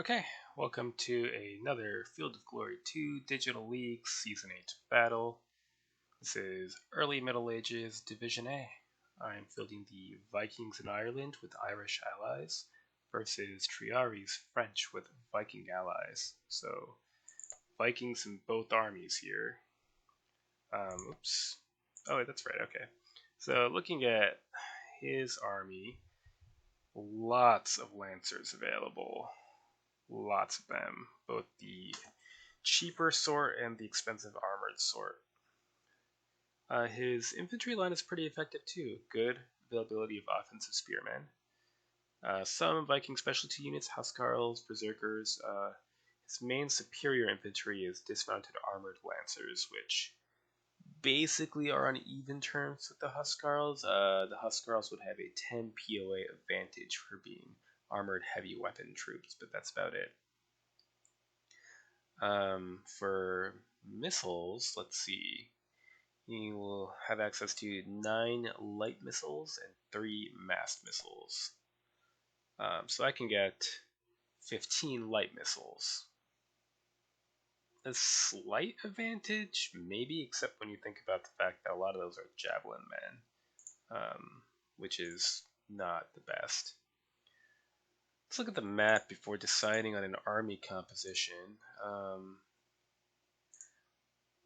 Okay, welcome to another Field of Glory 2 Digital League Season 8 battle. This is Early Middle Ages Division A. I'm fielding the Vikings in Ireland with Irish allies versus Triari's French with Viking allies. So, Vikings in both armies here. Oops. Oh, that's right, okay. So, looking at his army, lots of Lancers available. Lots of them, both the cheaper sort and the expensive armored sort. His infantry line is pretty effective too. Good availability of offensive spearmen. Some Viking specialty units, Huscarls, Berserkers. His main superior infantry is dismounted armored lancers, which basically are on even terms with the Huscarls. The Huscarls would have a 10 POA advantage for being armored heavy weapon troops, but that's about it. For missiles, let's see. You will have access to 9 light missiles and 3 massed missiles. So I can get 15 light missiles. A slight advantage, maybe, except when you think about the fact that a lot of those are javelin men, which is not the best. Let's look at the map before deciding on an army composition.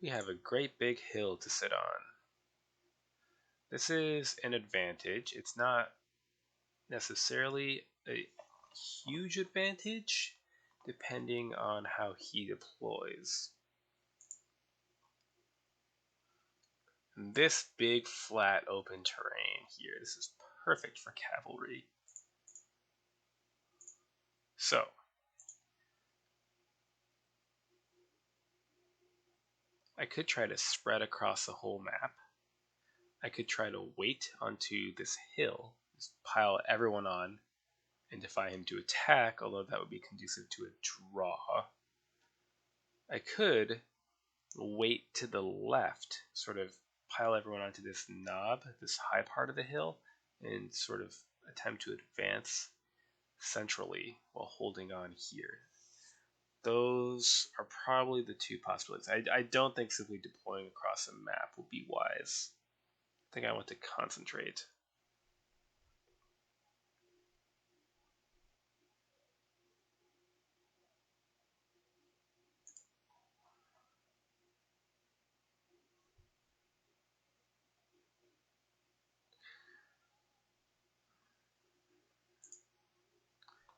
We have a great big hill to sit on. This is an advantage. It's not necessarily a huge advantage depending on how he deploys. And this big flat open terrain here, this is perfect for cavalry. So, I could try to spread across the whole map. I could try to wait onto this hill, just pile everyone on, and defy him to attack, although that would be conducive to a draw. I could wait to the left, sort of pile everyone onto this knob, this high part of the hill, and sort of attempt to advance centrally while holding on here. Those are probably the two possibilities. I don't think simply deploying across a map would be wise. I think I want to concentrate.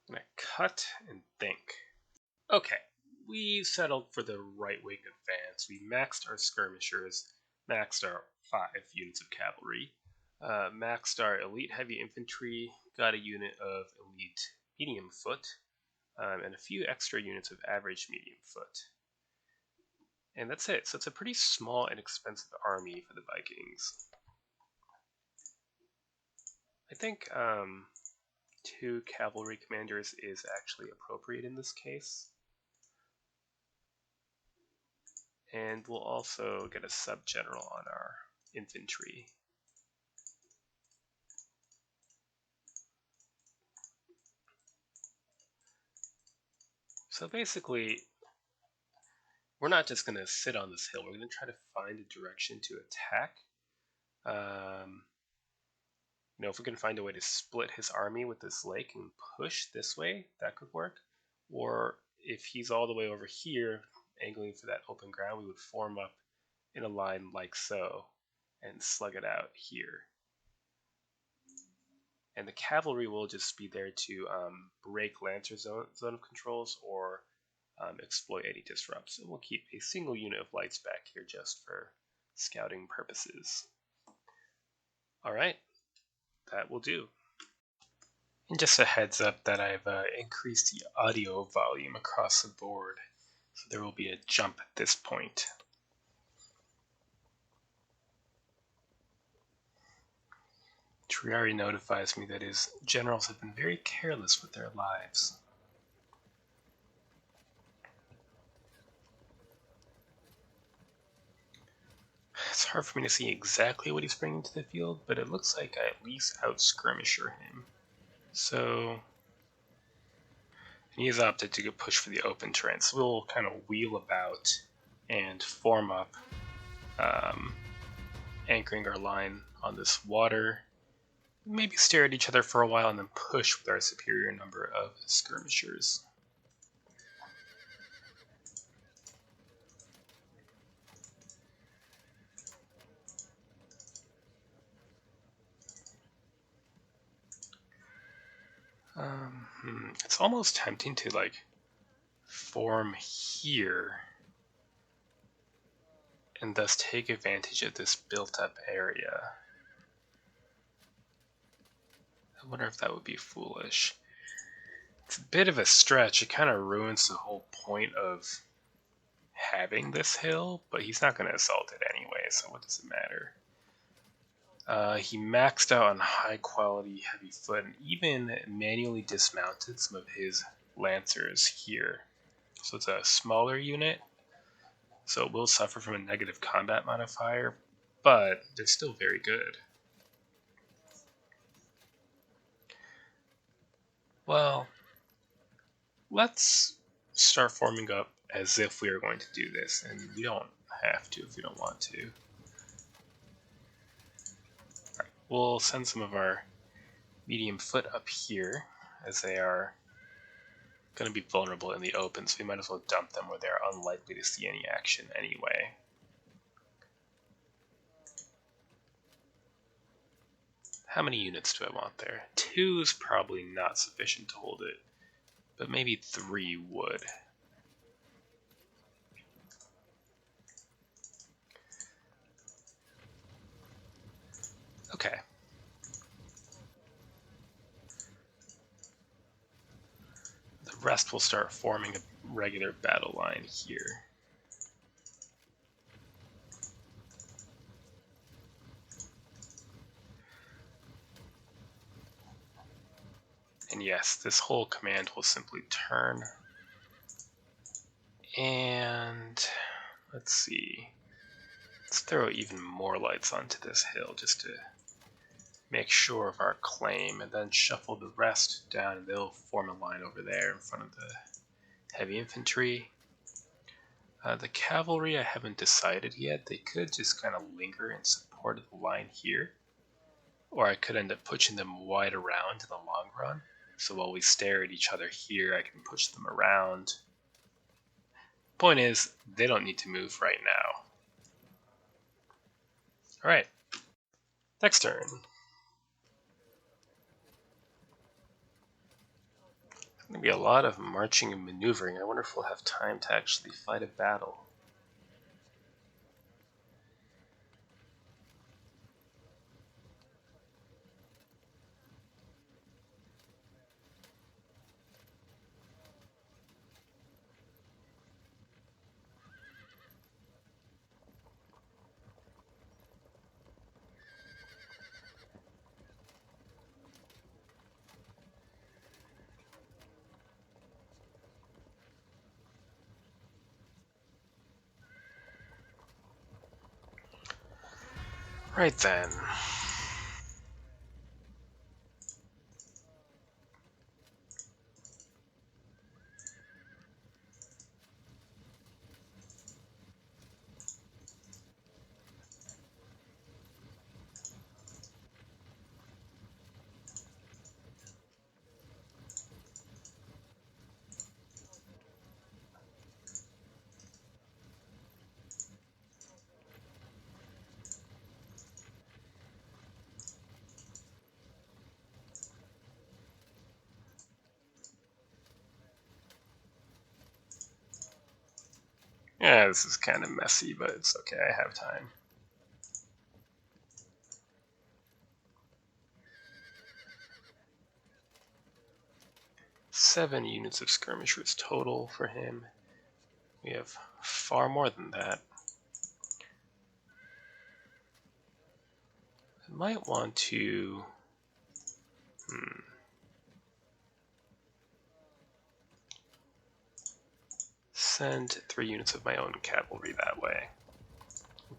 I'm going to cut and think. Okay, we settled for the right wing advance. We maxed our skirmishers, maxed our 5 units of cavalry, maxed our elite heavy infantry, got a unit of elite medium foot, and a few extra units of average medium foot. And that's it. So it's a pretty small and expensive army for the Vikings. I think 2 cavalry commanders is actually appropriate in this case. And we'll also get a sub-general on our infantry. So basically, we're not just going to sit on this hill. We're going to try to find a direction to attack. If we can find a way to split his army with this lake and push this way, that could work. Or if he's all the way over here, angling for that open ground, we would form up in a line like so and slug it out here. And the cavalry will just be there to break Lancer zone of controls or exploit any disrupts. And we'll keep a single unit of lights back here just for scouting purposes. Alright, that will do. And just a heads up that I've increased the audio volume across the board, so there will be a jump at this point. Triari notifies me that his generals have been very careless with their lives. It's hard for me to see exactly what he's bringing to the field, but it looks like I at least out-skirmisher him. So And he has opted to go push for the open terrain, so we'll kind of wheel about and form up, anchoring our line on this water. Maybe stare at each other for a while and then push with our superior number of skirmishers. It's almost tempting to like form here and thus take advantage of this built-up area. I wonder if that would be foolish. It's a bit of a stretch. It kind of ruins the whole point of having this hill, but he's not going to assault it anyway, so what does it matter? He maxed out on high quality heavy foot and even manually dismounted some of his lancers here. So it's a smaller unit, so it will suffer from a negative combat modifier, but they're still very good. Well, let's start forming up as if we are going to do this, and we don't have to if we don't want to. Alright, we'll send some of our medium foot up here, as they are going to be vulnerable in the open, so we might as well dump them where they're unlikely to see any action anyway. How many units do I want there? 2 is probably not sufficient to hold it, but maybe 3 would. Okay. The rest will start forming a regular battle line here. And yes, this whole command will simply turn. And let's see. Let's throw even more lights onto this hill just to make sure of our claim, and then shuffle the rest down, and they'll form a line over there in front of the heavy infantry. The cavalry I haven't decided yet. They could just kind of linger in support of the line here, or I could end up pushing them wide around in the long run. So while we stare at each other here, I can push them around. Point is, they don't need to move right now. Alright, next turn. There's going to be a lot of marching and maneuvering. I wonder if we'll have time to actually fight a battle. Right then. Yeah, this is kind of messy, but it's okay, I have time. Seven units of skirmishers total for him. We have far more than that. I might want to... send 3 units of my own cavalry that way.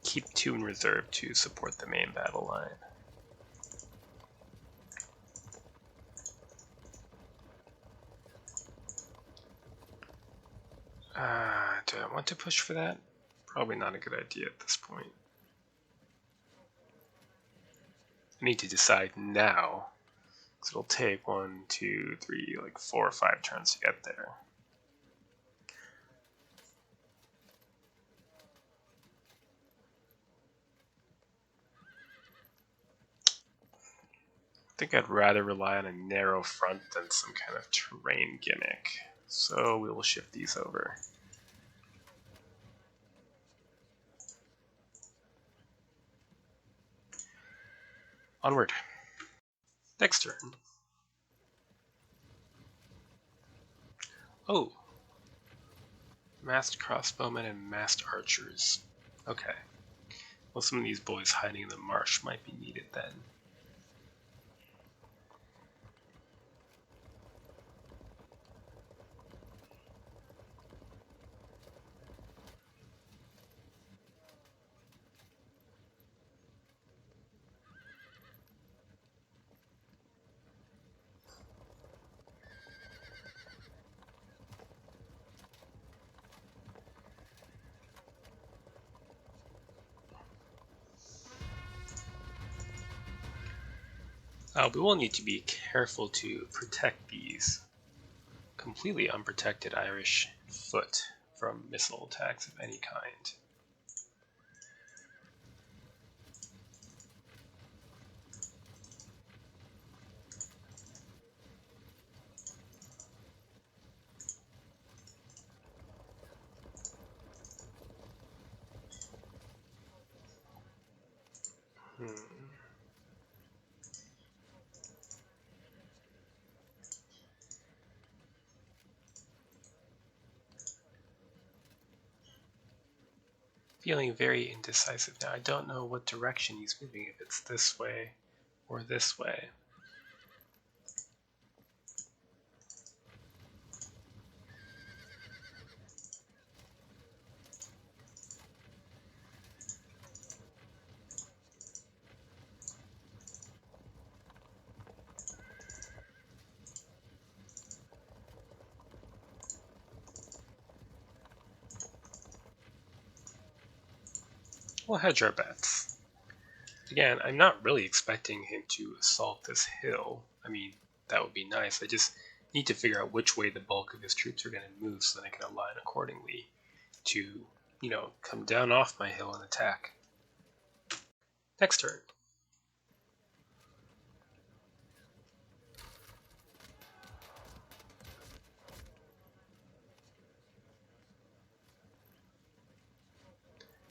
Keep 2 in reserve to support the main battle line. Do I want to push for that? Probably not a good idea at this point. I need to decide now, because it'll take 1, 2, 3, like 4 or 5 turns to get there. I think I'd rather rely on a narrow front than some kind of terrain gimmick. So we will shift these over. Onward. Next turn. Oh. Masked crossbowmen and masked archers. Okay. Well, some of these boys hiding in the marsh might be needed then. We will need to be careful to protect these completely unprotected Irish foot from missile attacks of any kind. Feeling very indecisive now. I don't know what direction he's moving, if it's this way or this way. We'll hedge our bets. Again, I'm not really expecting him to assault this hill. I mean, that would be nice. I just need to figure out which way the bulk of his troops are going to move so that I can align accordingly to, come down off my hill and attack. Next turn.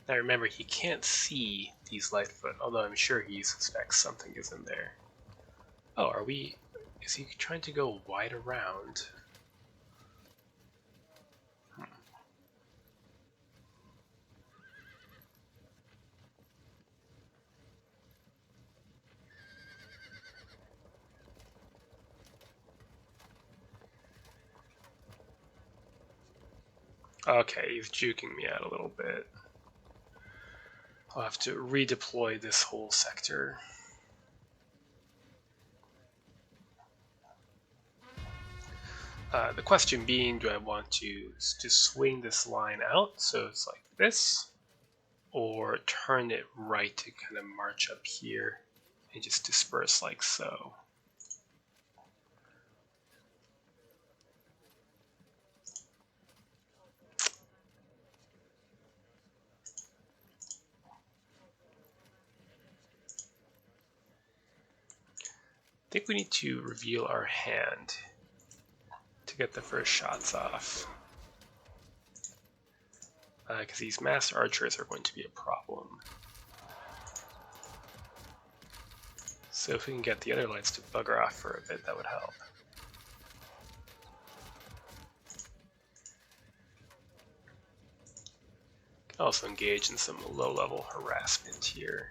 Now remember, he can't see these Lightfoot, although I'm sure he suspects something is in there. Oh, is he trying to go wide around? Okay, he's juking me out a little bit. I'll have to redeploy this whole sector. The question being, do I want to swing this line out so it's like this, or turn it right to kind of march up here and just disperse like so? I think we need to reveal our hand to get the first shots off. Because these masked archers are going to be a problem. So if we can get the other lights to bugger off for a bit, that would help. Can also engage in some low-level harassment here.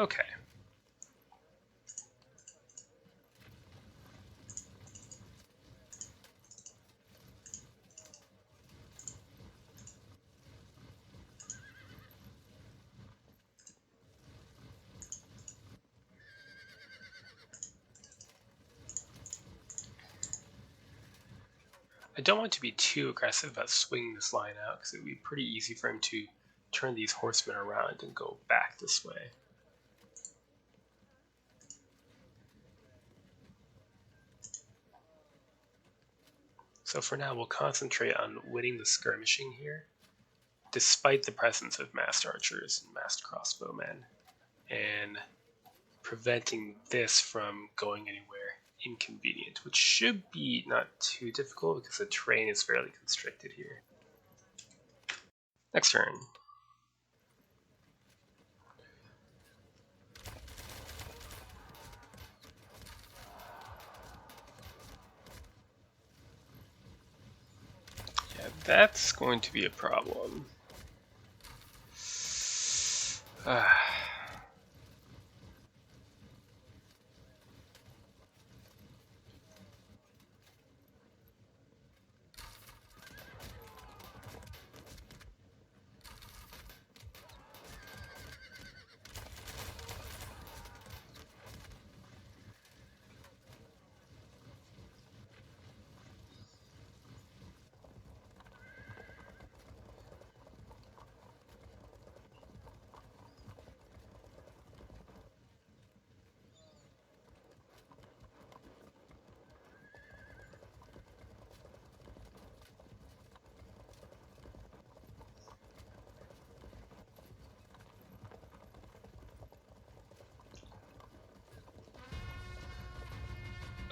Okay. I don't want to be too aggressive about swinging this line out because it would be pretty easy for him to turn these horsemen around and go back this way. So for now, we'll concentrate on winning the skirmishing here, despite the presence of massed archers and massed crossbowmen, and preventing this from going anywhere inconvenient, which should be not too difficult because the terrain is fairly constricted here. Next turn. Yeah, that's going to be a problem.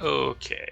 Okay.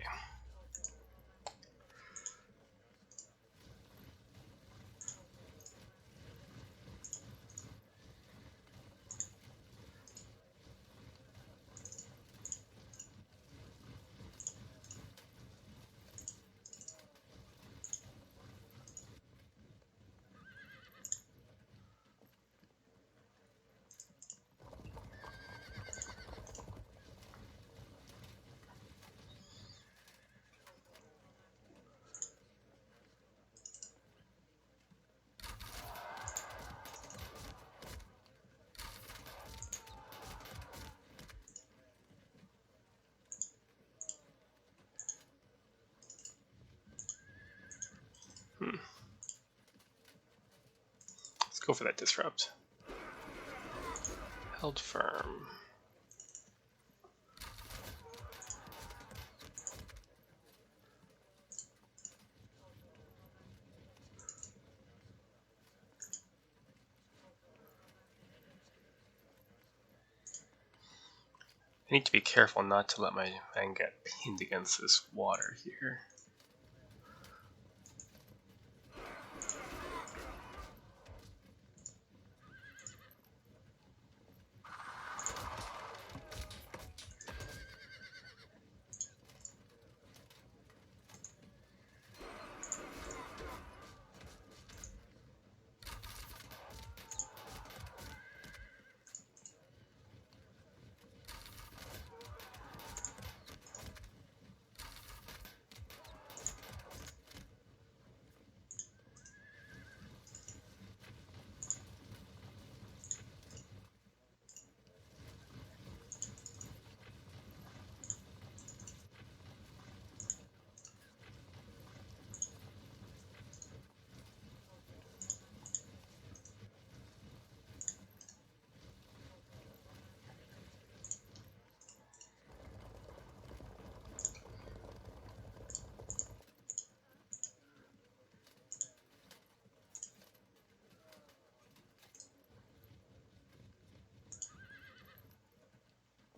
Let's go for that disrupt. Held firm. I need to be careful not to let my man get pinned against this water here.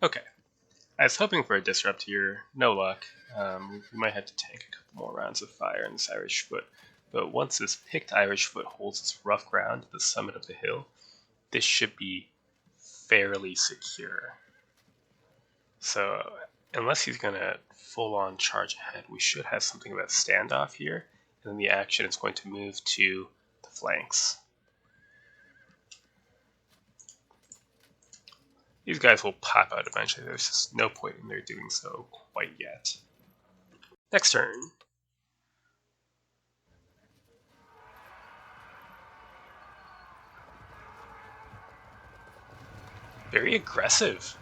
Okay. I was hoping for a disrupt here. No luck. We might have to tank a couple more rounds of fire in this Irish foot. But once this picked Irish foot holds its rough ground at the summit of the hill, this should be fairly secure. So unless he's going to full-on charge ahead, we should have something of a standoff here. And then the action is going to move to the flanks. These guys will pop out eventually. There's just no point in their doing so quite yet. Next turn. Very aggressive.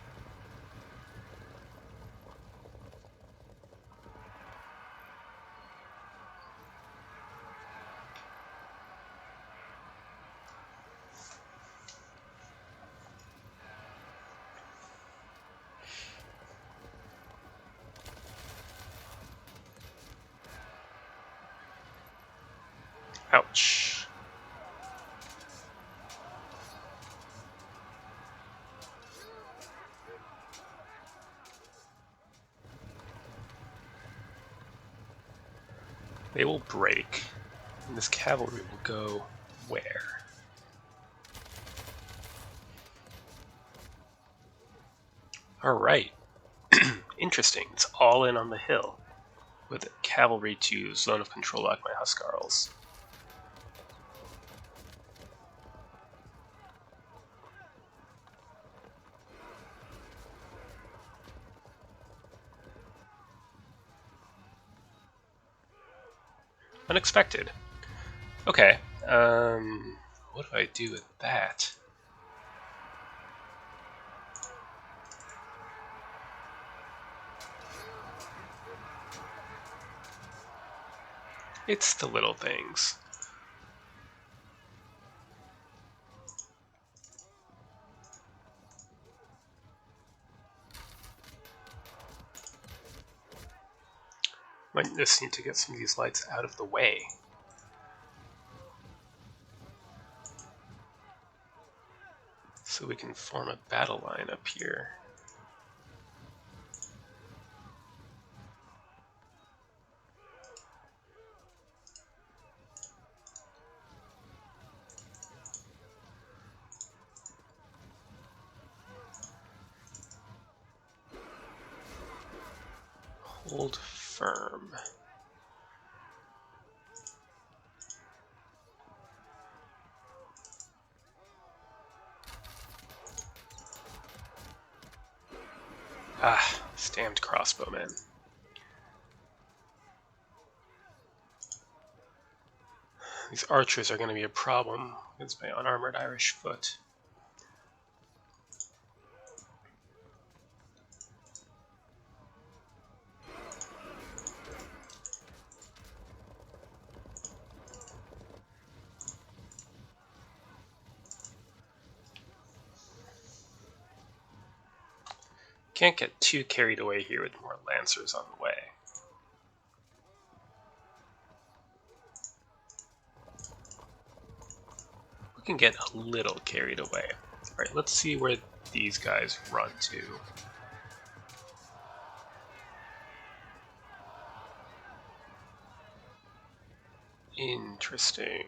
Ouch. They will break, and this cavalry will go where? Alright. Interesting. It's all in on the hill, with cavalry to zone of control lock my Huskarls. Unexpected. Okay. What do I do with that? It's the little things. Might just need to get some of these lights out of the way. So we can form a battle line up here. Hold firm. Ah, stamped crossbowmen. These archers are going to be a problem against my unarmored Irish foot. Can't get too carried away here with more lancers on the way. We can get a little carried away. Alright, let's see where these guys run to. Interesting.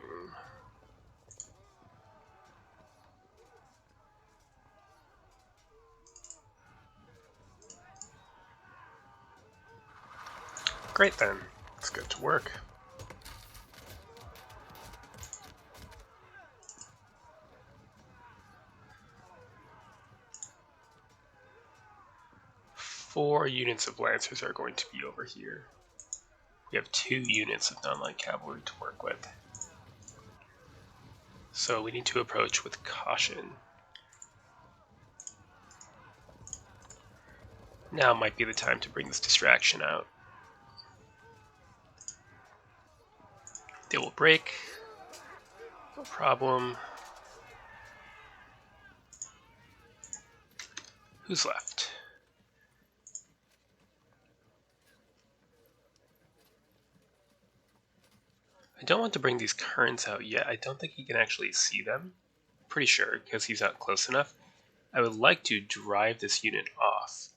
Great then, let's get to work. Four units of lancers are going to be over here. We have 2 units of non-light cavalry to work with. So we need to approach with caution. Now might be the time to bring this distraction out. They will break. No problem. Who's left? I don't want to bring these currents out yet. I don't think he can actually see them. Pretty sure, because he's not close enough. I would like to drive this unit off.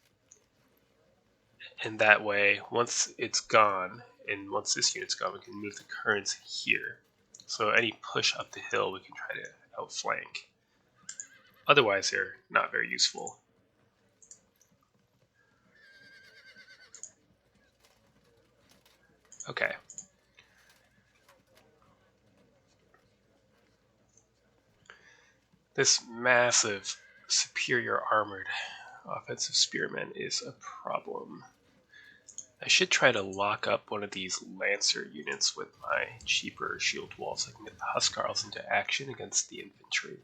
And that way, once it's gone, and once this unit's gone, we can move the currents here. So any push up the hill, we can try to outflank. Otherwise, they're not very useful. Okay. This massive superior armored offensive spearmen is a problem. I should try to lock up one of these Lancer units with my cheaper shield wall so I can get the Huskarls into action against the infantry.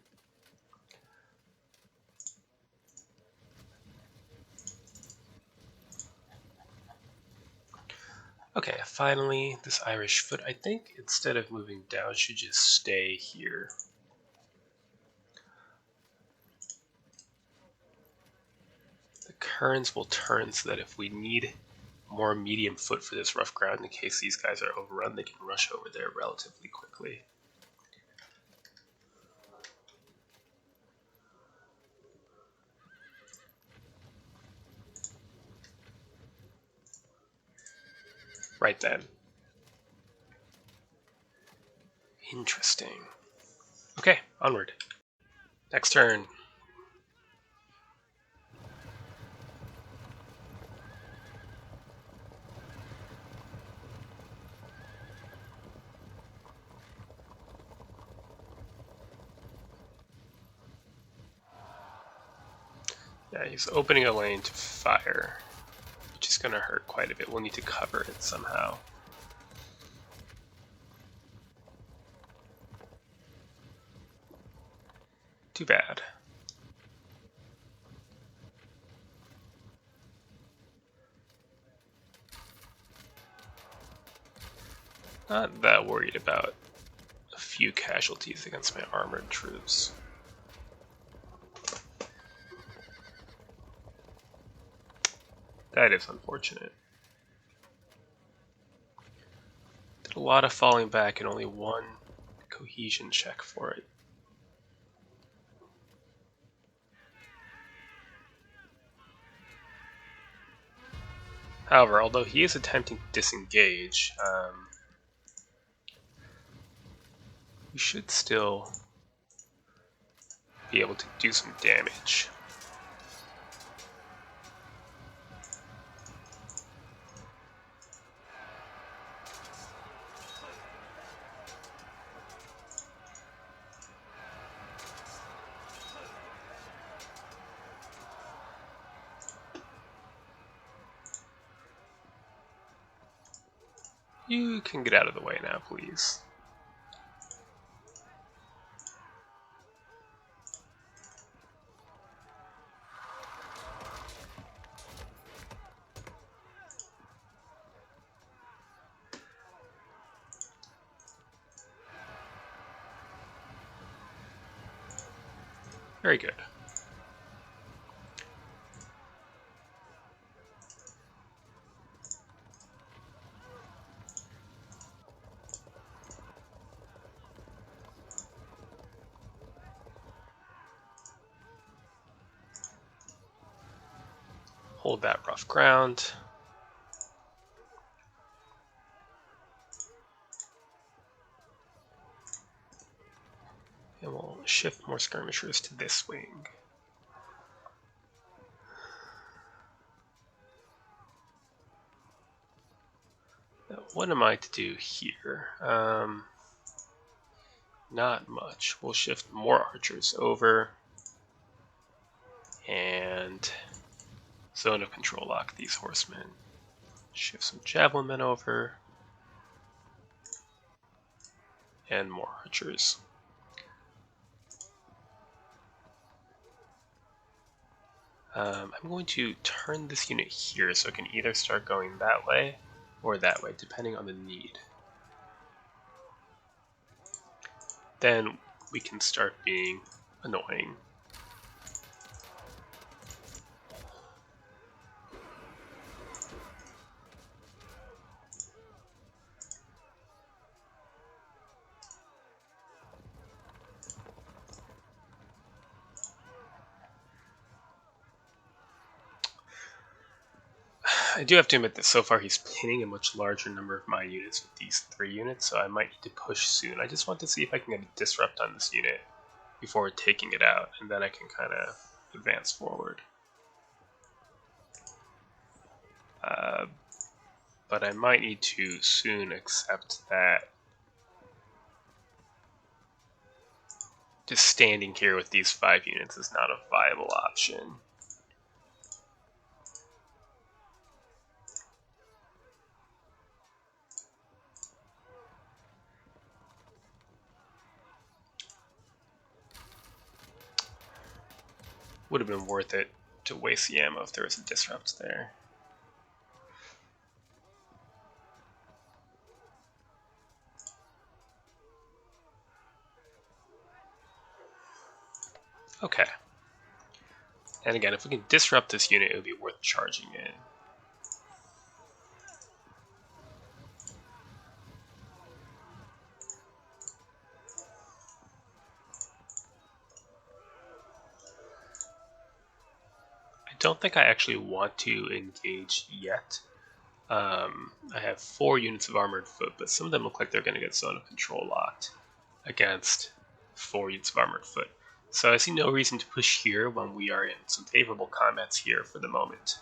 Okay, finally, this Irish foot, I think instead of moving down, should just stay here. The currents will turn so that if we need more medium foot for this rough ground in case these guys are overrun, they can rush over there relatively quickly. Right then. Interesting. Okay, onward. Next turn. Yeah, he's opening a lane to fire, which is going to hurt quite a bit. We'll need to cover it somehow. Too bad. Not that worried about a few casualties against my armored troops. That is unfortunate. Did a lot of falling back and only one cohesion check for it. However, although he is attempting to disengage, we should still be able to do some damage. You can get out of the way now, please. Very good. Hold that rough ground. And we'll shift more skirmishers to this wing. Now, what am I to do here? Not much. We'll shift more archers over and zone of control lock these horsemen. Shift some javelin men over and more archers. I'm going to turn this unit here so it can either start going that way or that way, depending on the need. Then we can start being annoying. I do have to admit that so far he's pinning a much larger number of my units with these 3 units, so I might need to push soon. I just want to see if I can get a disrupt on this unit before taking it out, and then I can kind of advance forward. But I might need to soon accept that just standing here with these 5 units is not a viable option. Would have been worth it to waste the ammo if there was a disrupt there. Okay. And again, if we can disrupt this unit, it would be worth charging in. I don't think I actually want to engage yet. I have 4 units of armored foot, but some of them look like they're going to get zone of control locked against 4 units of armored foot. So I see no reason to push here when we are in some favorable combats here for the moment.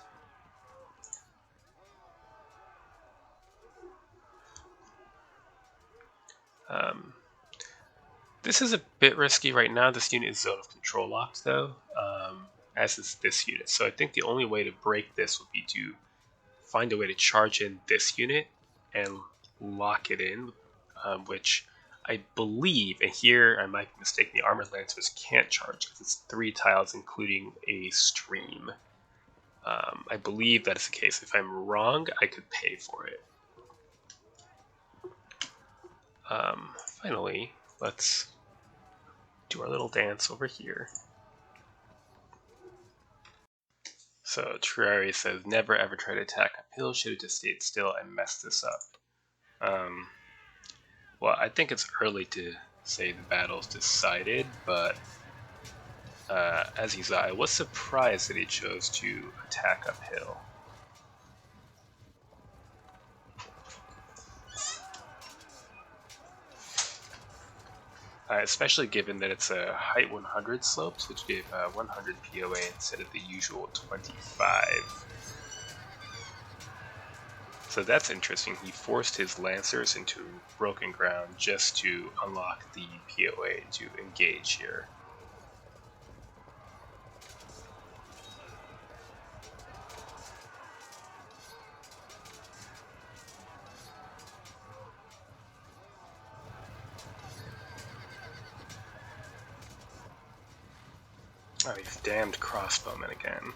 This is a bit risky right now. This unit is zone of control locked though, as is this unit. So I think the only way to break this would be to find a way to charge in this unit and lock it in, which I believe, and here I might be mistaken, the armored lancers can't charge because it's 3 tiles including a stream. I believe that is the case. If I'm wrong, I could pay for it. Finally, let's do our little dance over here. So Triari says, never ever try to attack uphill, should have just stayed still and messed this up. Well, I think it's early to say the battle's decided, but as he saw, I was surprised that he chose to attack uphill. Especially given that it's a height 100 slopes, which gave 100 POA instead of the usual 25. So that's interesting. He forced his lancers into broken ground just to unlock the POA to engage here. Oh, these damned crossbowmen again.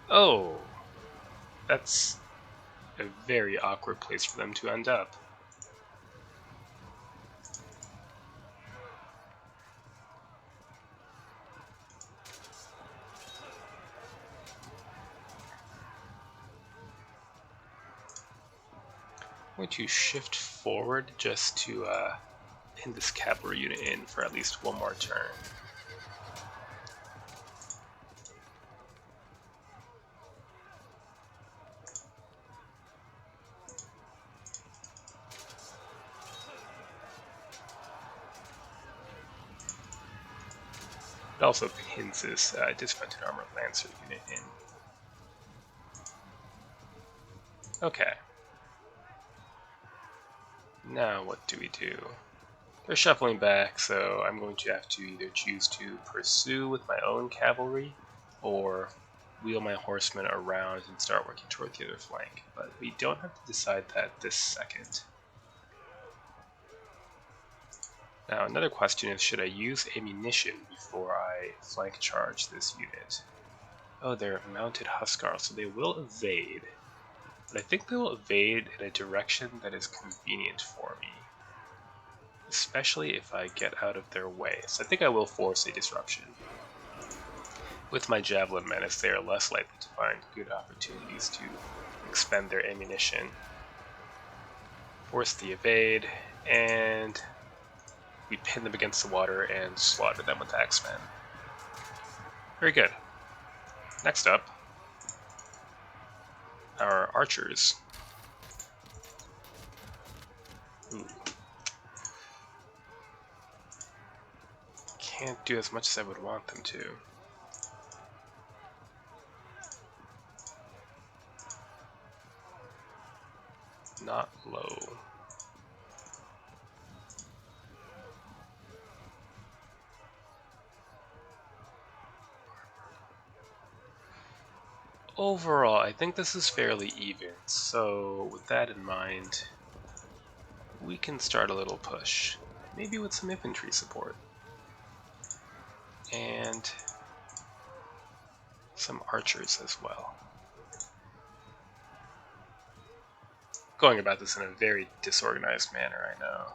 Oh, that's a very awkward place for them to end up. I'm going to shift forward just to pin this cavalry unit in for at least one more turn. It also pins this dismounted armored lancer unit in. Okay. Now what do we do? They're shuffling back, so I'm going to have to either choose to pursue with my own cavalry or wheel my horsemen around and start working toward the other flank. But we don't have to decide that this second. Now another question is, should I use ammunition before I flank charge this unit? Oh, they're mounted Huskar, so they will evade. But I think they will evade in a direction that is convenient for me. Especially if I get out of their way. So I think I will force a disruption. With my javelin men, as they are less likely to find good opportunities to expend their ammunition. Force the evade, and we pin them against the water and slaughter them with axemen. Very good. Next up, our archers. Ooh. Can't do as much as I would want them to. Not low. Overall, I think this is fairly even, so with that in mind, we can start a little push, maybe with some infantry support, and some archers as well. Going about this in a very disorganized manner, I know.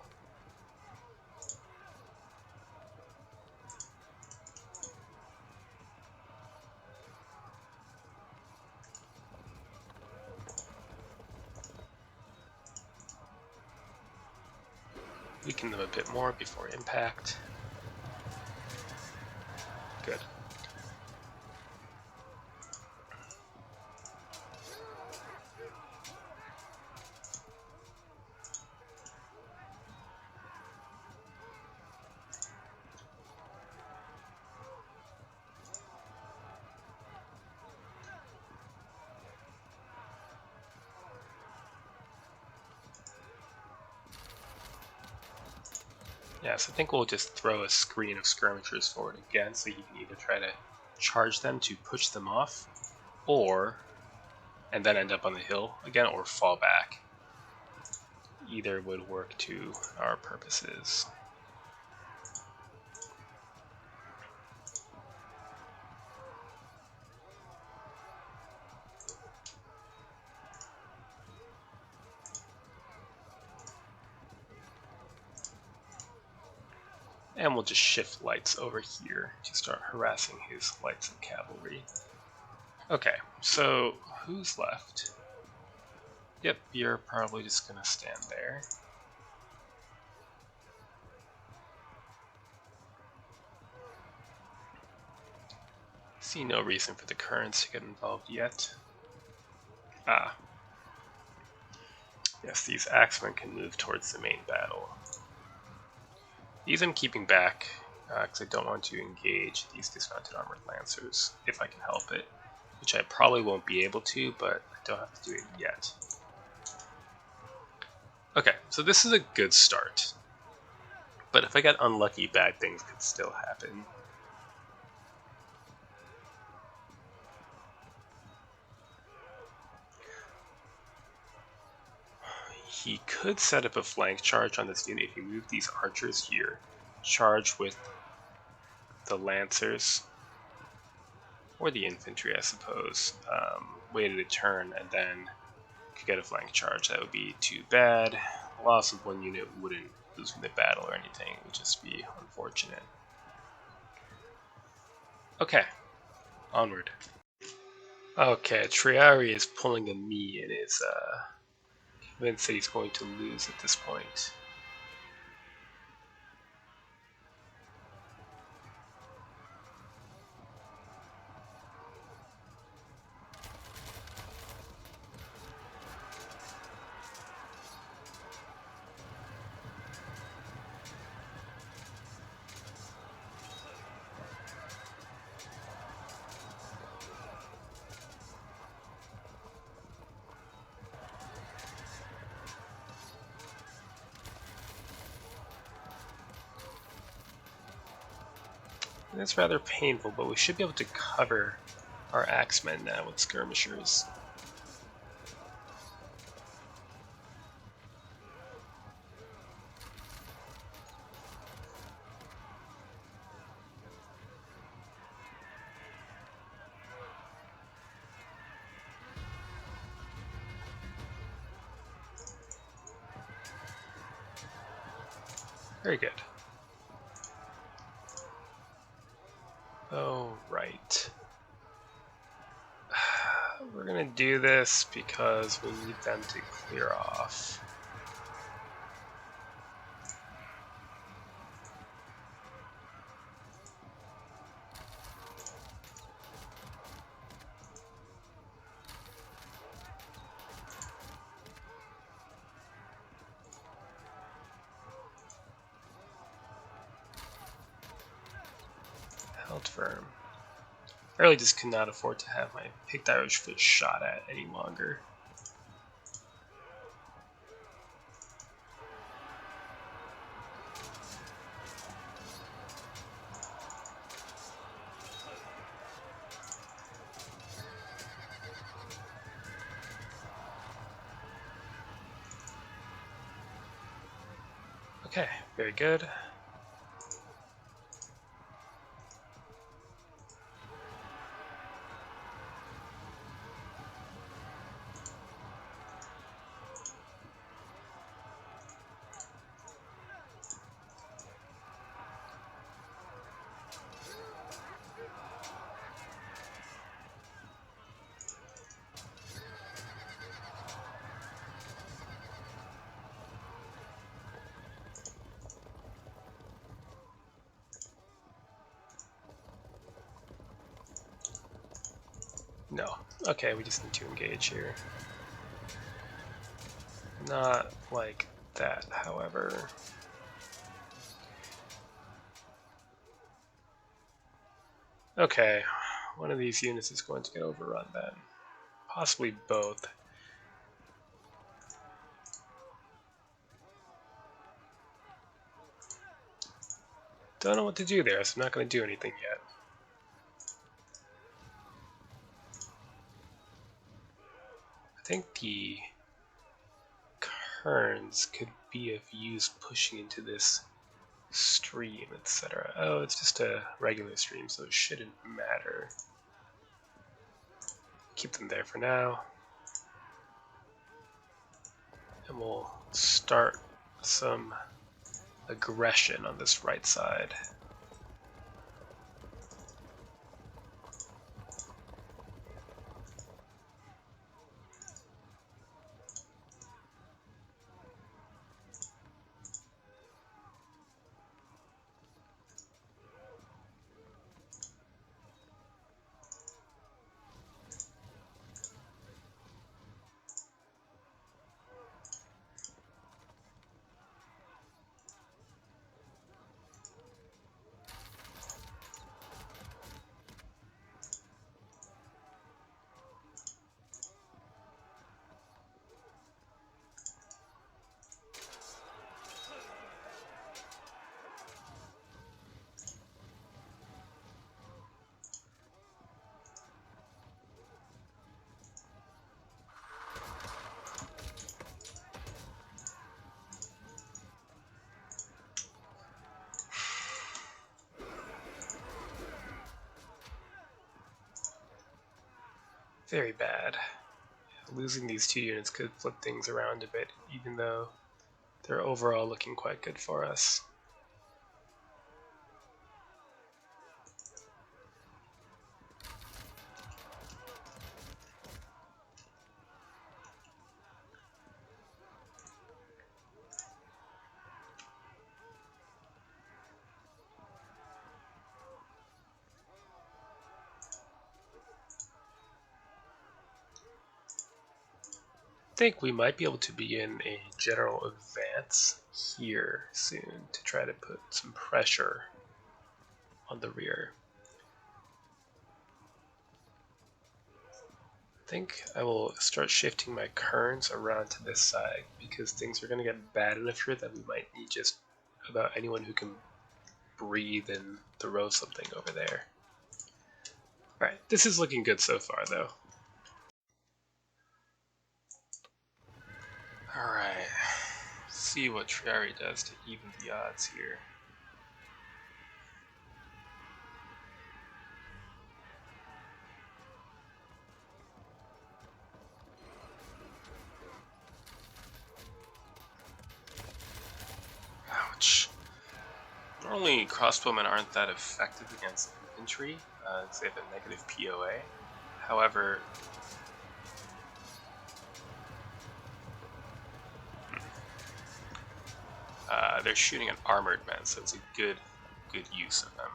Weaken them a bit more before impact. Good. Yes, I think we'll just throw a screen of skirmishers forward again, so you can either try to charge them to push them off, or and then end up on the hill again, or fall back. Either would work to our purposes. And we'll just shift lights over here to start harassing his lights and cavalry. Okay, so who's left? Yep, you're probably just gonna stand there. See no reason for the currents to get involved yet. Ah. Yes, these axemen can move towards the main battle. These I'm keeping back, because I don't want to engage these dismounted armored lancers, if I can help it. Which I probably won't be able to, but I don't have to do it yet. Okay, so this is a good start. But if I get unlucky, bad things could still happen. He could set up a flank charge on this unit if you move these archers here. Charge with the lancers, or the infantry, I suppose. Waited a turn and then could get a flank charge. That would be too bad. Loss of one unit wouldn't lose the battle or anything. It would just be unfortunate. Okay, onward. Okay, Triari is pulling a me and is convinced that he's going to lose at this point. That's rather painful, but we should be able to cover our axemen now with skirmishers. Very good. Oh, right. We're gonna do this because we need them to clear off. Held firm. I really just cannot afford to have my picked Irish fish shot at any longer. Okay, very good. No. Okay, we just need to engage here. Not like that, however. Okay, one of these units is going to get overrun then. Possibly both. Don't know what to do there, so I'm not going to do anything yet. I think the Kerns could be of use pushing into this stream, etc. Oh, it's just a regular stream, so it shouldn't matter. Keep them there for now. And we'll start some aggression on this right side. Very bad. Losing these two units could flip things around a bit, even though they're overall looking quite good for us. I think we might be able to begin a general advance here soon to try to put some pressure on the rear. I think I will start shifting my Kerns around to this side because things are going to get bad enough here that we might need just about anyone who can breathe and throw something over there. Alright, this is looking good so far though. Alright, see what Triari does to even the odds here. Ouch. Normally crossbowmen aren't that effective against infantry, because they have a negative POA. However, they're shooting at armored men, so it's a good use of them.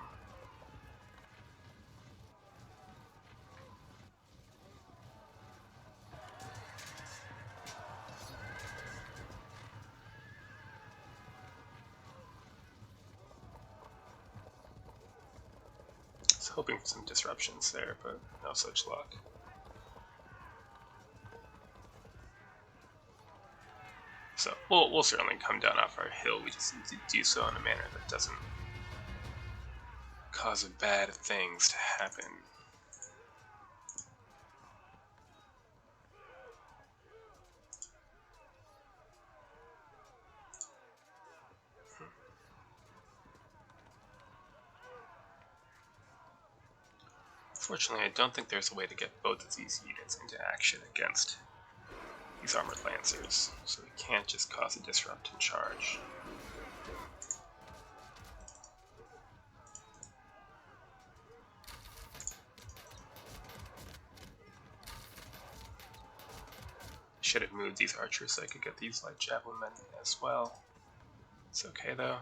hoping for some disruptions there, but no such luck. So we'll certainly come down off our hill. We just need to do so in a manner that doesn't cause bad things to happen. Fortunately, I don't think there's a way to get both of these units into action against these armored lancers, so we can't just cause a disrupt and charge. Should have moved these archers so I could get these light javelin men as well. It's okay though.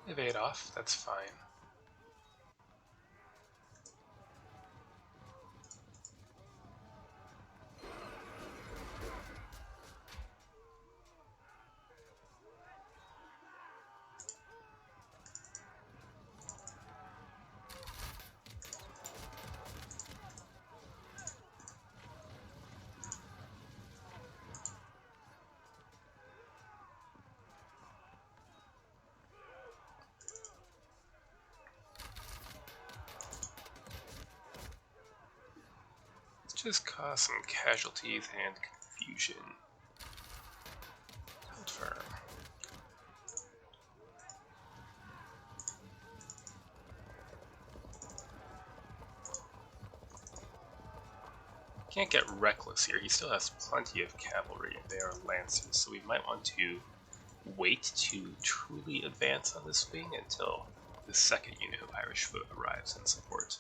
Evade off, that's fine. Just cause some casualties and confusion. Hold firm. Can't get reckless here. He still has plenty of cavalry and they are lancers, so we might want to wait to truly advance on this wing until the second unit of Irish foot arrives in support.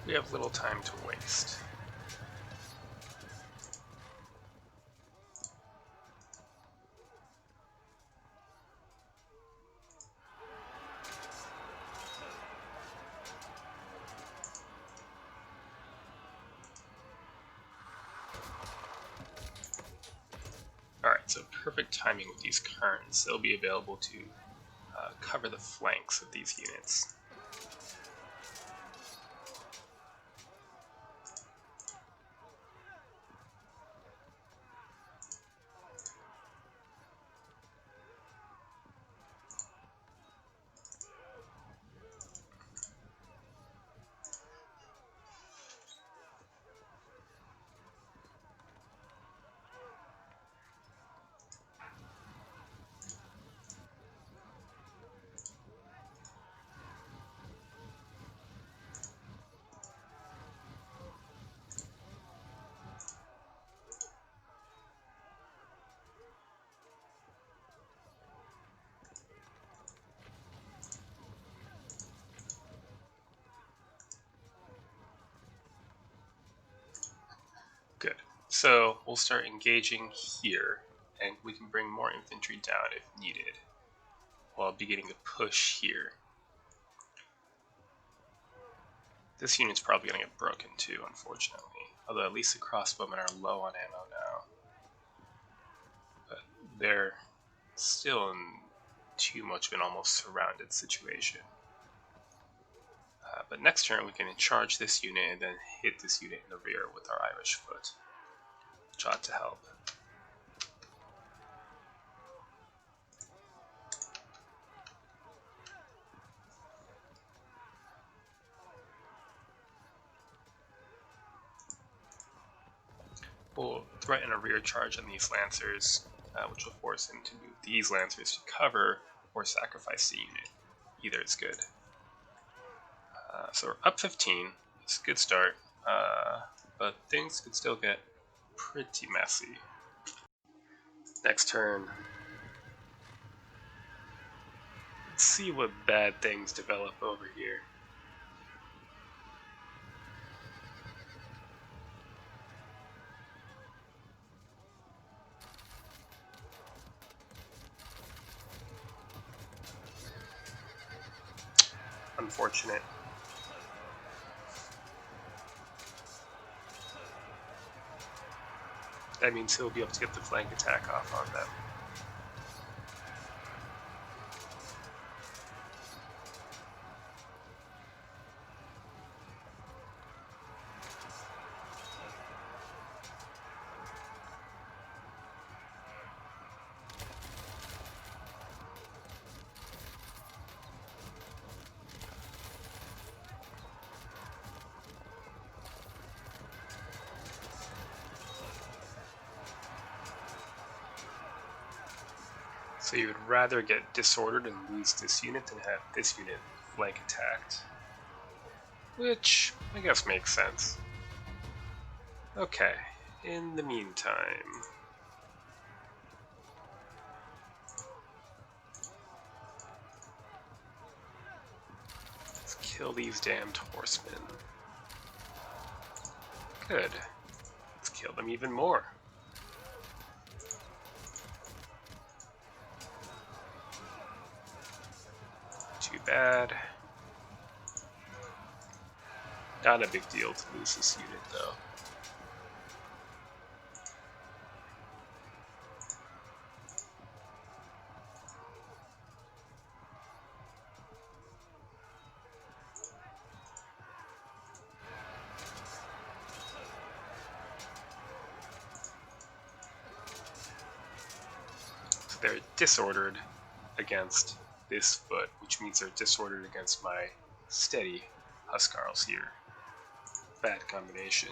We have little time to waste. Alright, so perfect timing with these kerns. They'll be available to cover the flanks of these units. Good. So we'll start engaging here, and we can bring more infantry down if needed, while beginning a push here. This unit's probably going to get broken too, unfortunately. Although at least the crossbowmen are low on ammo now. But they're still in too much of an almost surrounded situation. But next turn we can charge this unit and then hit this unit in the rear with our Irish foot, which ought to help. We'll threaten a rear charge on these lancers, which will force him to move these lancers to cover or sacrifice the unit. Either is good. So we're up 15. It's a good start, but things could still get pretty messy. Next turn. Let's see what bad things develop over here. Unfortunate. That means he'll be able to get the flank attack off on them. So you would rather get disordered and lose this unit than have this unit flank attacked. Which, I guess, makes sense. Okay, in the meantime... let's kill these damned horsemen. Good. Let's kill them even more. Too bad. Not a big deal to lose this unit, though. So they're disordered against this foot, which means they're disordered against my steady Huskarls here. Bad combination.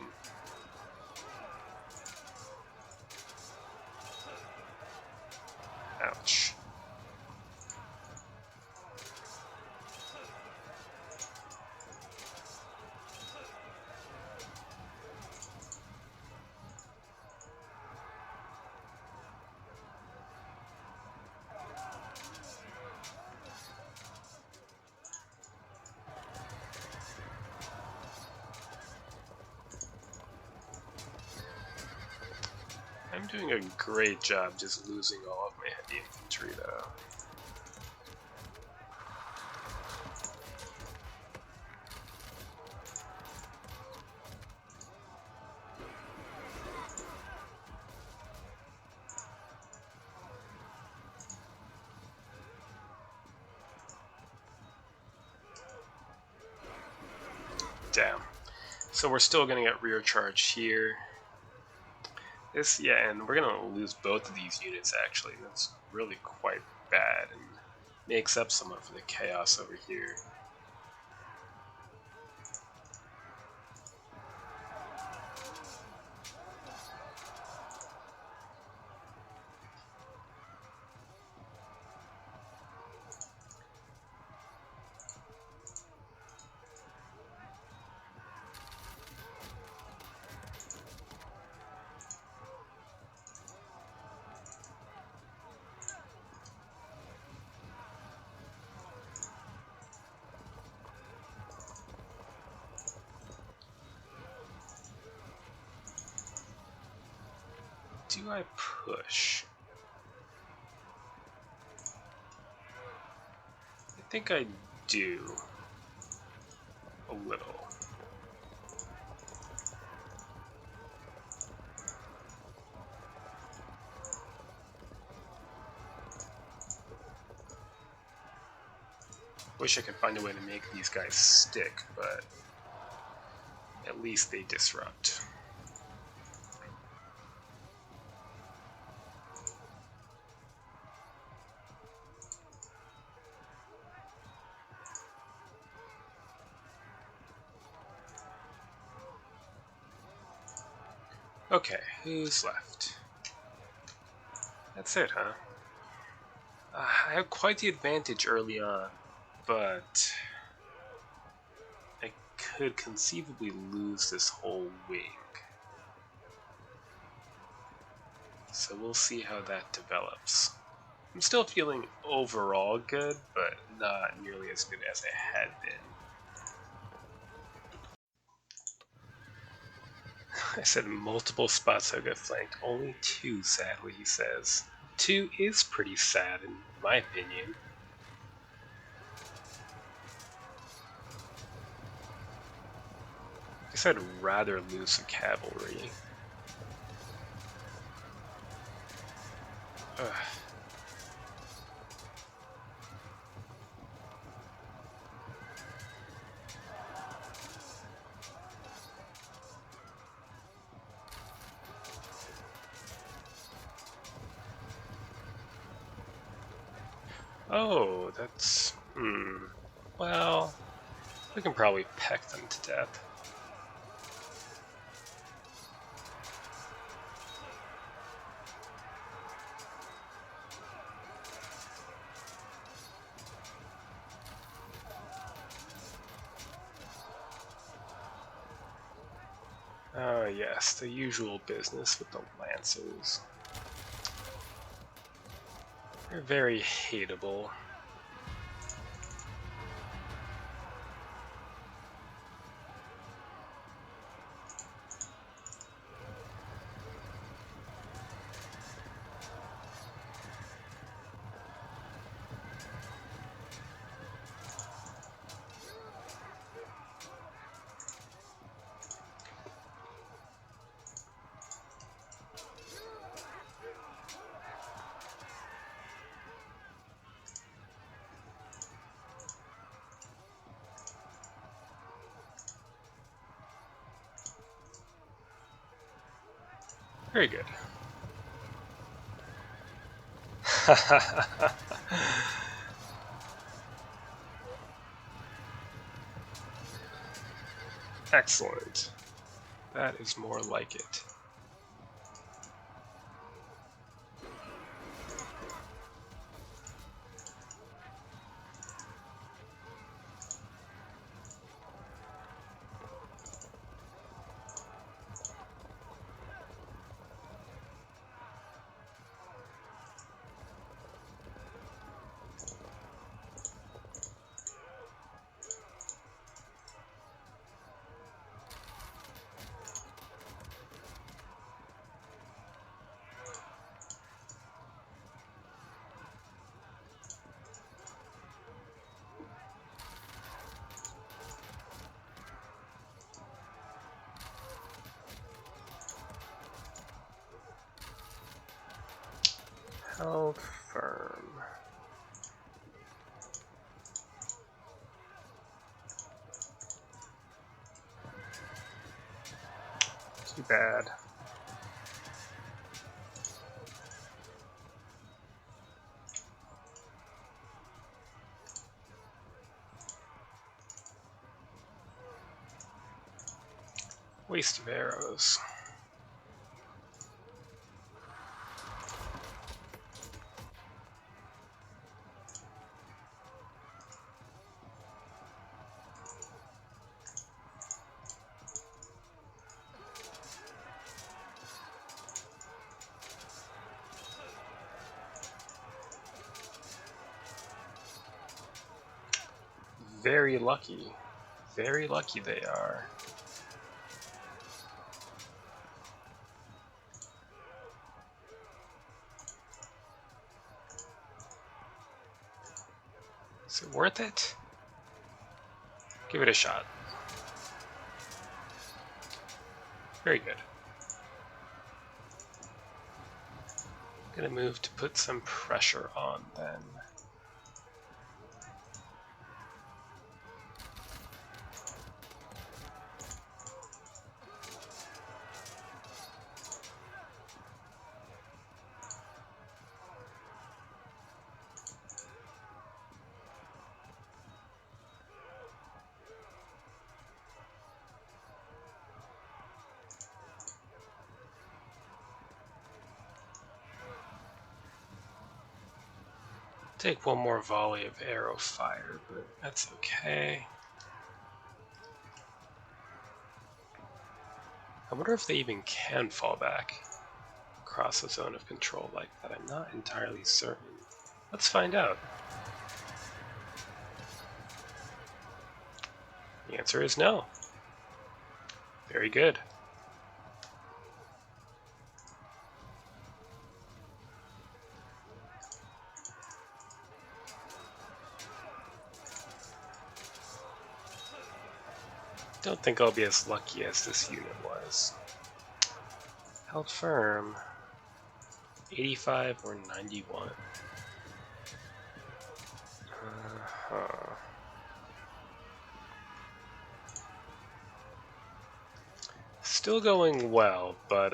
Ouch. I'm doing a great job just losing all of my heavy infantry, though. Damn. So we're still gonna get rear charge here. This, yeah, and we're gonna lose both of these units actually. That's really quite bad and makes up somewhat for the chaos over here. Do I push? I think I do. A little. Wish I could find a way to make these guys stick, but at least they disrupt. Okay, who's left? That's it, huh? I have quite the advantage early on, but I could conceivably lose this whole wing. So we'll see how that develops. I'm still feeling overall good, but not nearly as good as I had been. I said multiple spots have got flanked, only 2, sadly, he says. 2 is pretty sad, in my opinion. I guess I'd rather lose the cavalry. Ugh. Oh, that's... Well, we can probably peck them to death. Oh yes, the usual business with the Lancers. They're very hateable. Very good. Excellent. That is more like it. Held firm. Too bad. Waste of arrows. Very lucky. Very lucky they are. Is it worth it? Give it a shot. Very good. Gonna move to put some pressure on then. Take one more volley of arrow fire, but that's okay. I wonder if they even can fall back. across a zone of control like that? I'm not entirely certain. Let's find out. The answer is no. Very good. Don't think I'll be as lucky as this unit was. Held firm. 85 or 91. Still going well, but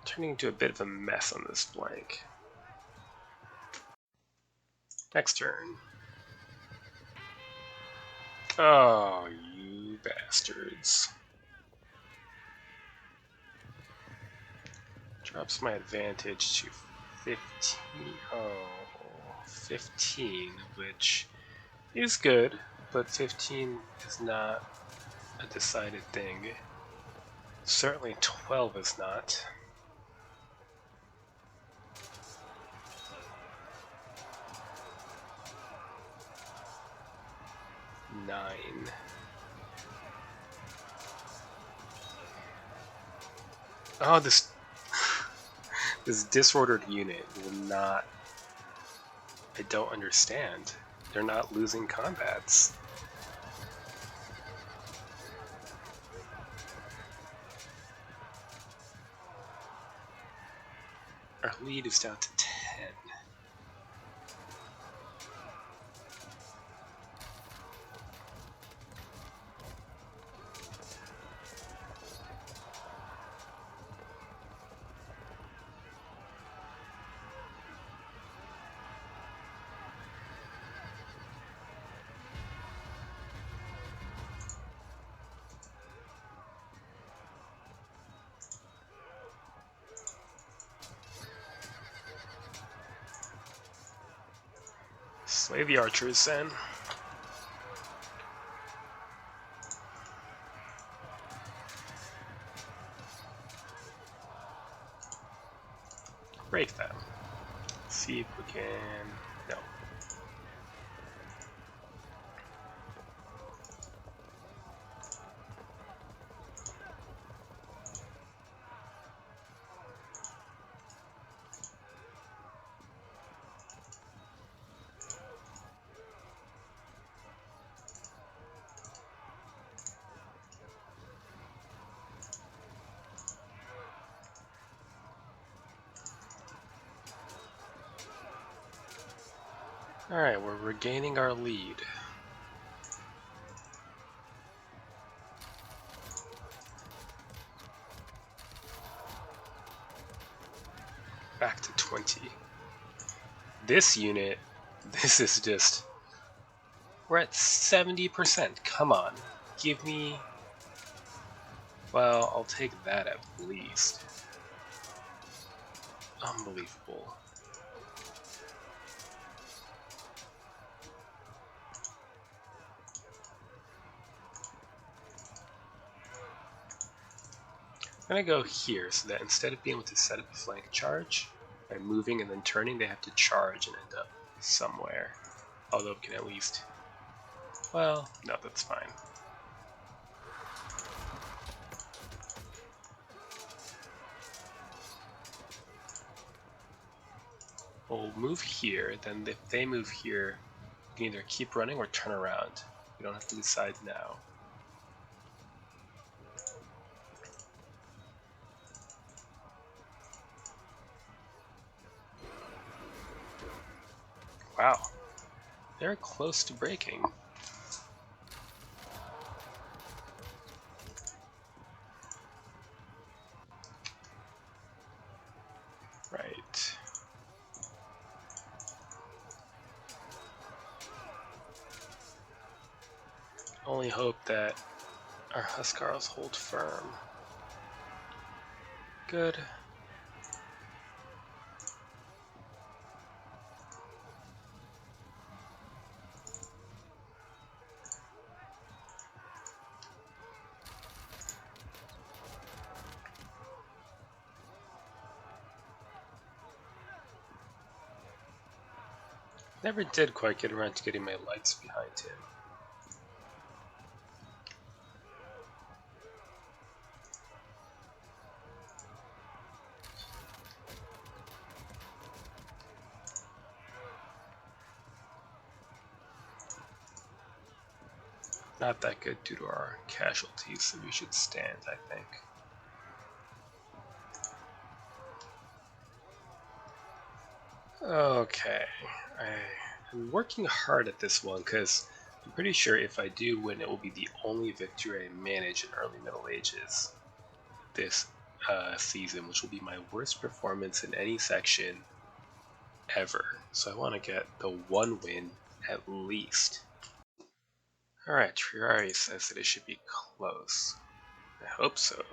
turning into a bit of a mess on this blank. Next turn. Oh, you bastards. Drops my advantage to 15. Oh, 15, which is good, but 15 is not a decided thing. Certainly 12 is not. Nine. Oh, this disordered unit will not. I don't understand. They're not losing combats. Our lead is down to 10. Slay the archers, then. Break them. See if we can. No. Alright, we're regaining our lead. Back to 20. This unit, this is just... We're at 70%. Come on. Give me... Well, I'll take that at least. Unbelievable. I'm going to go here so that instead of being able to set up a flank charge, by moving and then turning, they have to charge and end up somewhere. Although it can at least... Well, no, that's fine. We'll move here, then if they move here, you can either keep running or turn around. You don't have to decide now. Wow, they're close to breaking. Right. Only hope that our Huskarls hold firm. Good. Never did quite get around to getting my lights behind him. Not that good due to our casualties, so we should stand, I think. Okay, I'm working hard at this one because I'm pretty sure if I do win, it will be the only victory I manage in early Middle Ages this season, which will be my worst performance in any section ever. So I want to get the one win at least. Alright, Triari says that it should be close. I hope so.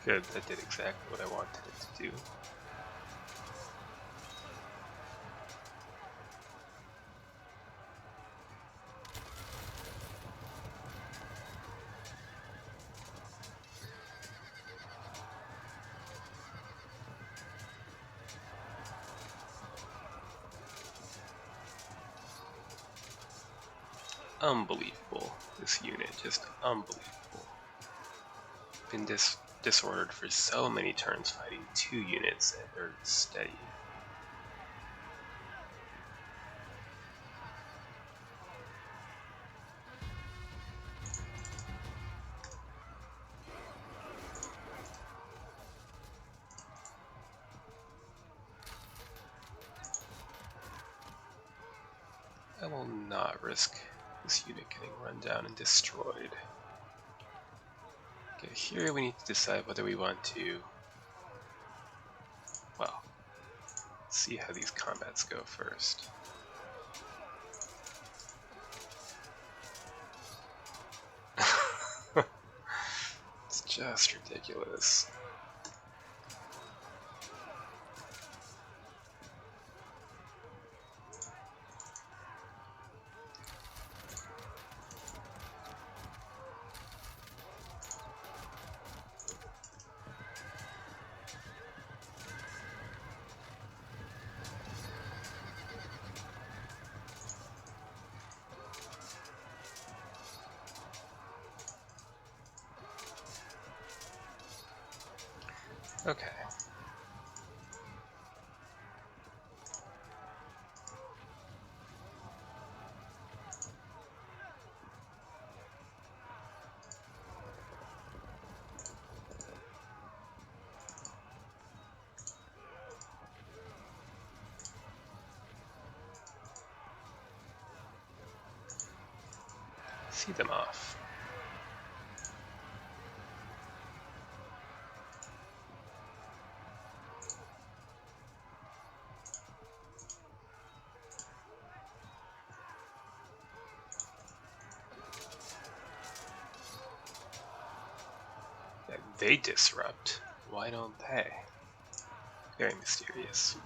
Good, that did exactly what I wanted it to do. Unbelievable, this unit, just unbelievable. Been disordered for so many turns fighting 2 units and they're steady. I will not risk this unit getting run down and destroyed. Okay, here we need to decide whether we want to, well, see how these combats go first. It's just ridiculous. Okay. See them off. They disrupt. Why don't they? Very mysterious.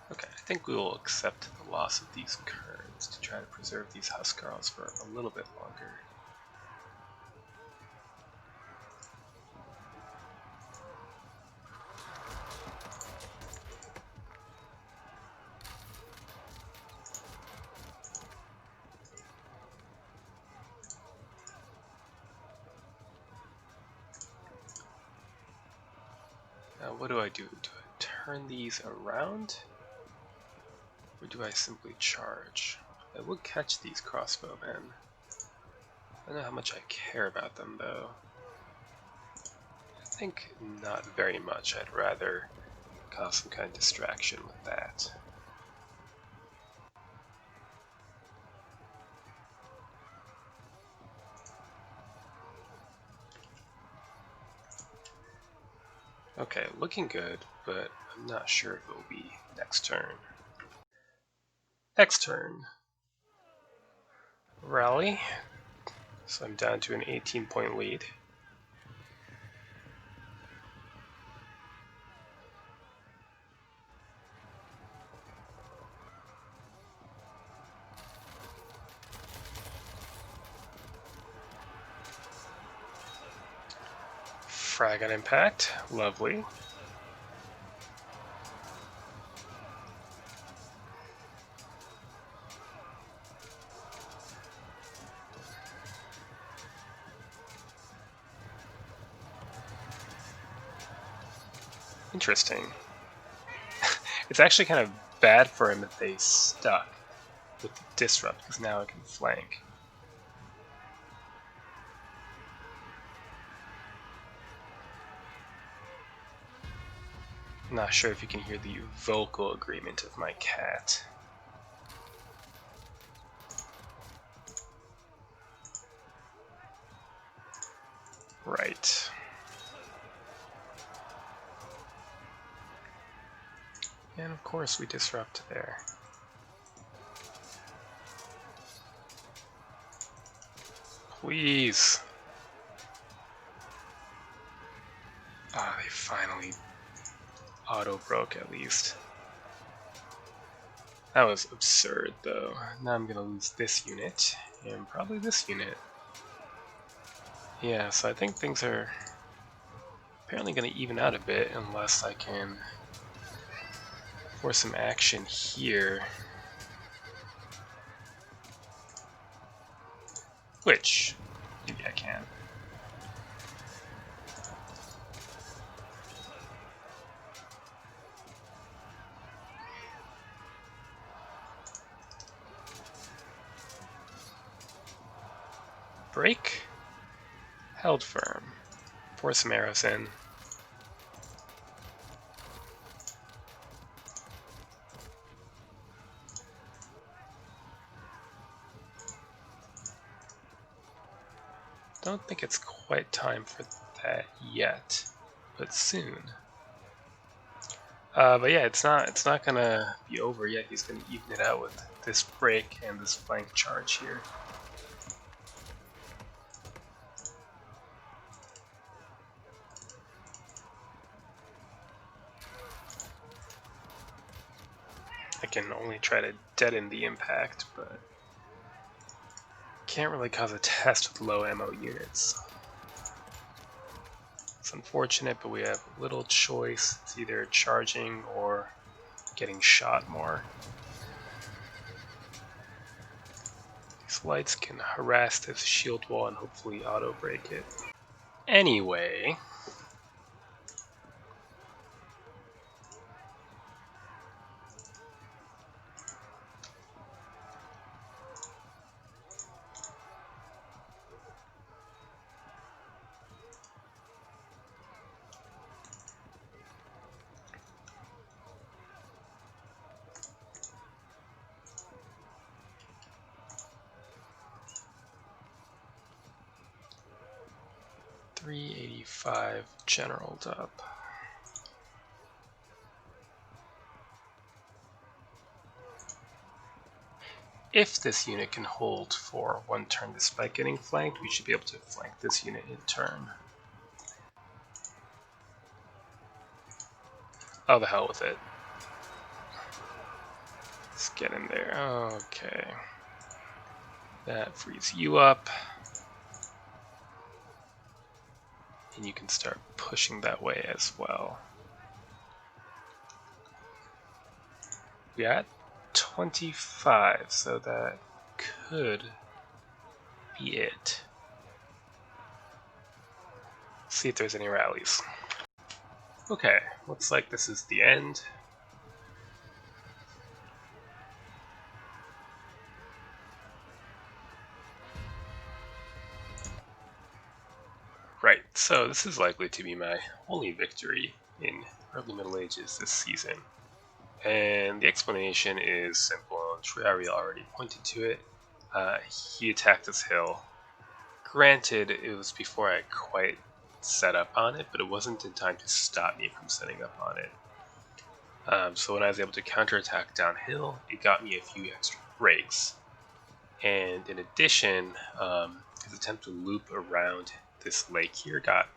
Okay, I think we will accept the loss of these Kerns to try to preserve these Huskarls for a little bit longer. Now what do I do? Do I turn these around? Or do I simply charge? I would catch these crossbowmen. I don't know how much I care about them though. I think not very much. I'd rather cause some kind of distraction with that. Okay, looking good, but I'm not sure if it'll be next turn. Next turn. Rally. So I'm down to an 18-point lead. Frag on impact. Lovely. Interesting. It's actually kind of bad for him that they stuck with the disrupt, because now it can flank. I'm not sure if you can hear the vocal agreement of my cat. Right. And of course we disrupt there. Please. Ah, they finally auto-broke at least. That was absurd though. Now I'm gonna lose this unit, and probably this unit. Yeah, so I think things are apparently gonna even out a bit unless I can force some action here. Which, maybe I can. Break. Held firm. Force some arrows in. Don't think it's quite time for that yet, but soon. But yeah, it's not gonna be over yet. He's gonna even it out with this break and this flank charge here. I can only try to deaden the impact, but can't really cause a test with low ammo units. It's unfortunate, but we have little choice. It's either charging or getting shot more. These lights can harass this shield wall and hopefully auto-break it. Anyway, .385 generaled up. If this unit can hold for one turn despite getting flanked, we should be able to flank this unit in turn. Oh, the hell with it. Let's get in there. Okay. That frees you up. And you can start pushing that way as well. We got 25, so that could be it. See if there's any rallies. Okay, looks like this is the end. Right, so this is likely to be my only victory in early Middle Ages this season. And the explanation is simple, and Triari already pointed to it. He attacked this hill. Granted, it was before I quite set up on it, but it wasn't in time to stop me from setting up on it. So when I was able to counterattack downhill, it got me a few extra breaks. And in addition, his attempt to loop around this lake here got,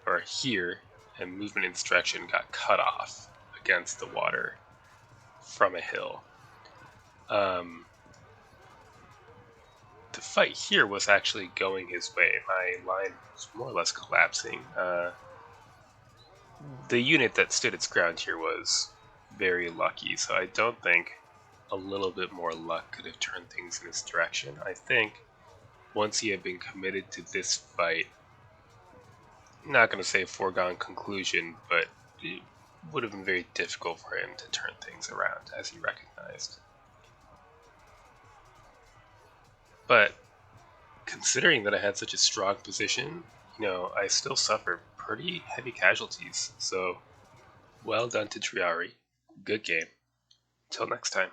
or here, and movement in this direction got cut off against the water from a hill. The fight here was actually going his way. My line was more or less collapsing. The unit that stood its ground here was very lucky, so I don't think a little bit more luck could have turned things in his direction. I think once he had been committed to this fight, I'm not going to say foregone conclusion, but it would have been very difficult for him to turn things around, as he recognized. But considering that I had such a strong position, I still suffered pretty heavy casualties. So, well done to Triari. Good game. Till next time.